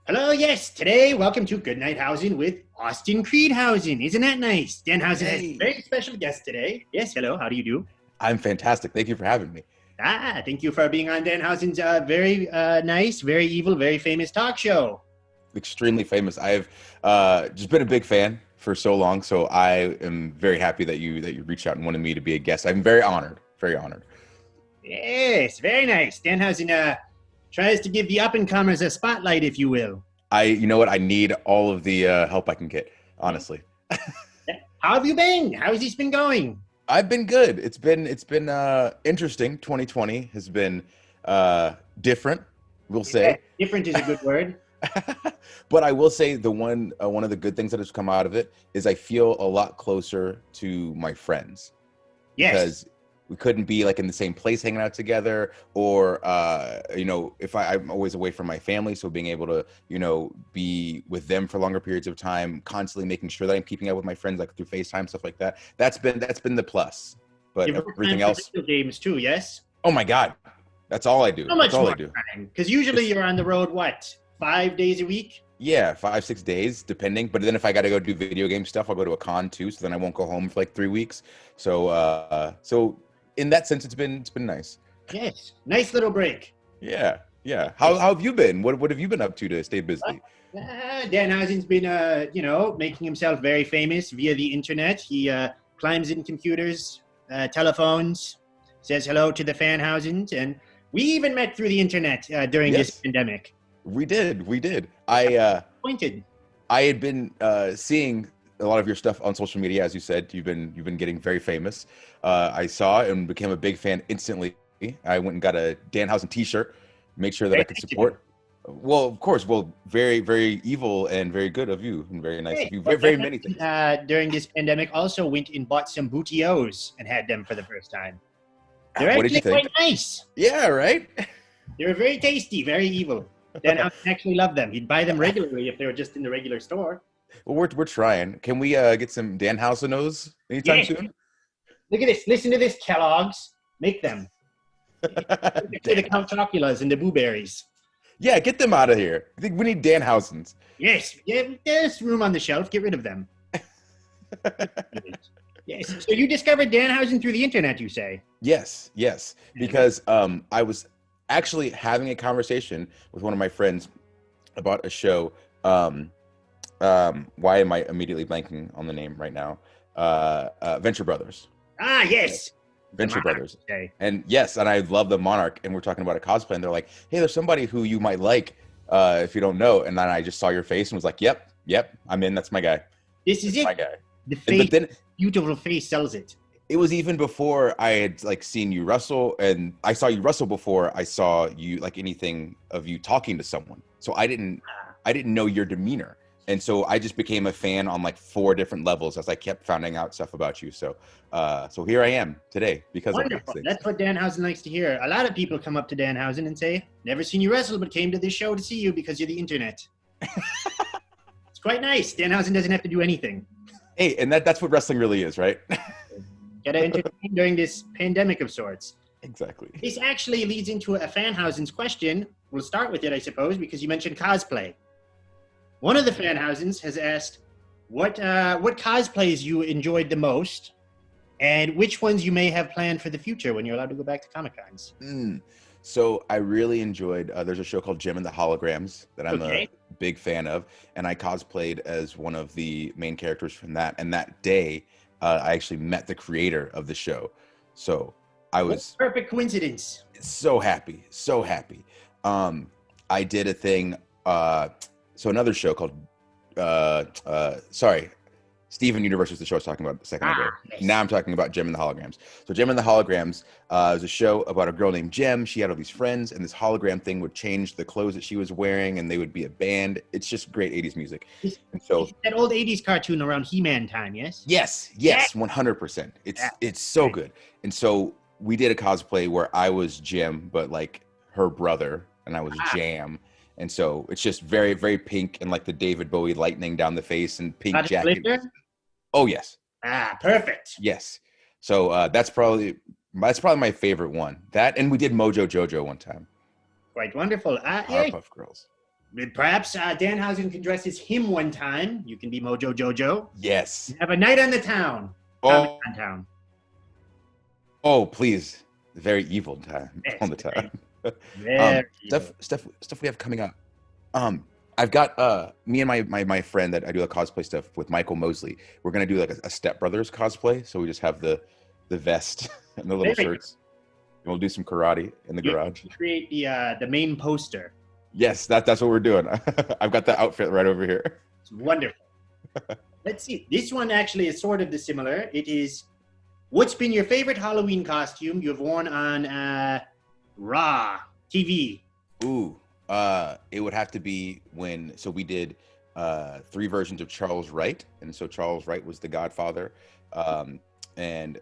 Hello, yes. Today, welcome to Goodnighthausen with Austin Creedhausen. Isn't that nice? Danhausen has a Hey, very special guest today. Yes, hello. How do you do? I'm fantastic. Thank you for having me. Thank you for being on Danhausen's very nice, very evil, very famous talk show. Extremely famous. I've just been a big fan for so long, so I am very happy that you reached out and wanted me to be a guest. I'm very honored. Very honored. Yes, very nice. Danhausen tries to give the up-and-comers a spotlight, if you will. You know what? I need all of the help I can get. Honestly, How have you been? How has this been going? I've been good. It's been interesting. 2020 has been different. We'll Yeah, say. different is a good word. But I will say the one of the good things that has come out of it is I feel a lot closer to my friends Yes. because we couldn't be like in the same place hanging out together, or if I'm always away from my family, so being able to be with them for longer periods of time, constantly making sure that I'm keeping up with my friends like through FaceTime, stuff like that. That's been the plus. But You've everything else, video games too, yes? oh my God, that's all I do. How much That's all more I do. time? Because usually It's, you're on the road, what, 5 days a week? Yeah, 5, 6 days, depending. But then if I got to go do video game stuff, I'll go to a con too. So then I won't go home for like 3 weeks. So in that sense, it's been nice. Yes. Nice little break. Yeah, yeah. How have you been? What have you been up to stay busy? Danhausen's been, making himself very famous via the internet. He climbs in computers, telephones, says hello to the Fanhausens, and we even met through the internet during this Yes, pandemic. we did. We did. Pointed. I had been seeing a lot of your stuff on social media, as you said. You've been getting very famous. I saw and became a big fan instantly. I went and got a Danhausen T-shirt, made sure that I could support. Well, of course. Well, very, very evil and very good of you, and very nice of you. Very, very many things. During this pandemic, also went and bought some boutillots and had them for the first time. They're What did you actually think? quite nice. Yeah, right. They're very tasty, very evil. Danhausen actually loved them. He'd buy them regularly if they were just in the regular store. Well, we're trying. Can we get some Danhausenos anytime Yes. soon? Look at this. Listen to this, Kellogg's. Make them. The Count Choculas and the blueberries. Yeah, get them out of here. I think we need Danhausens. Yes. Yeah, there's room on the shelf. Get rid of them. Yes. So you discovered Danhausen through the internet, you say? Yes, yes. Because I was actually having a conversation with one of my friends about a show. Why am I immediately blanking on the name right now? Venture Brothers. Ah, yes. Venture Brothers. Okay. And yes, and I love the Monarch. And we're talking about a cosplay, and they're like, "Hey, there's somebody who you might like if you don't know." And then I just saw your face and was like, "Yep, I'm in. That's my guy. This is That's my it. guy." The And, face, but then beautiful face sells it. it was even before I had like seen you wrestle, and I saw you wrestle before I saw you like anything of you talking to someone. So I didn't know your demeanor. And so I just became a fan on like 4 different levels as I kept finding out stuff about you. So here I am today because of Wonderful. those things. That's what Danhausen likes to hear. A lot of people come up to Danhausen and say, never seen you wrestle, but came to this show to see you because you're the internet. It's quite nice. Danhausen doesn't have to do anything. Hey, and that's what wrestling really is, right? Got to entertain during this pandemic of sorts. Exactly. This actually leads into a Fanhausen's question. We'll start with it, I suppose, because you mentioned cosplay. One of the Fanhausens has asked what cosplays you enjoyed the most and which ones you may have planned for the future when you're allowed to go back to Comic-Cons. So I really enjoyed, there's a show called Gem and the Holograms that I'm a big fan of, and I cosplayed as one of the main characters from that. And that day, I actually met the creator of the show. So I was perfect coincidence. so happy, so happy. I did a thing, so another show called, Steven Universe was the show I was talking about a second ago. Nice. Now I'm talking about Gem and the Holograms. So Gem and the Holograms was a show about a girl named Gem. She had all these friends, and this hologram thing would change the clothes that she was wearing, and they would be a band. It's just great 80s music. And so that old 80s cartoon around He-Man time, yes? Yes, 100%. It's so good. And so we did a cosplay where I was Gem, but like her brother, and I was Jam. And so it's just very, very pink and like the David Bowie lightning down the face and pink jacket. Glitter? Oh, yes. Perfect. Yes. So that's probably my favorite one. That, and we did Mojo Jojo one time. Quite wonderful. Powerpuff Girls. Perhaps Danhausen can dress as him one time. You can be Mojo Jojo. Yes. Have a night on the town. Comedy Oh, on town. oh, please. Very evil time Yes, on the time. very evil. Stuff we have coming up. Um, I've got me and my friend that I do a cosplay stuff with, Michael Mosley. We're gonna do like a Step Brothers cosplay. So we just have the vest and the little Very shirts. And we'll do some karate in the You garage. create the main poster. Yes, that's what we're doing. I've got the outfit right over here. It's wonderful. Let's see. This one actually is sort of dissimilar. It is, what's been your favorite Halloween costume you've worn on Raw TV? Ooh, it would have to be so we did 3 versions of Charles Wright, and so Charles Wright was the Godfather, and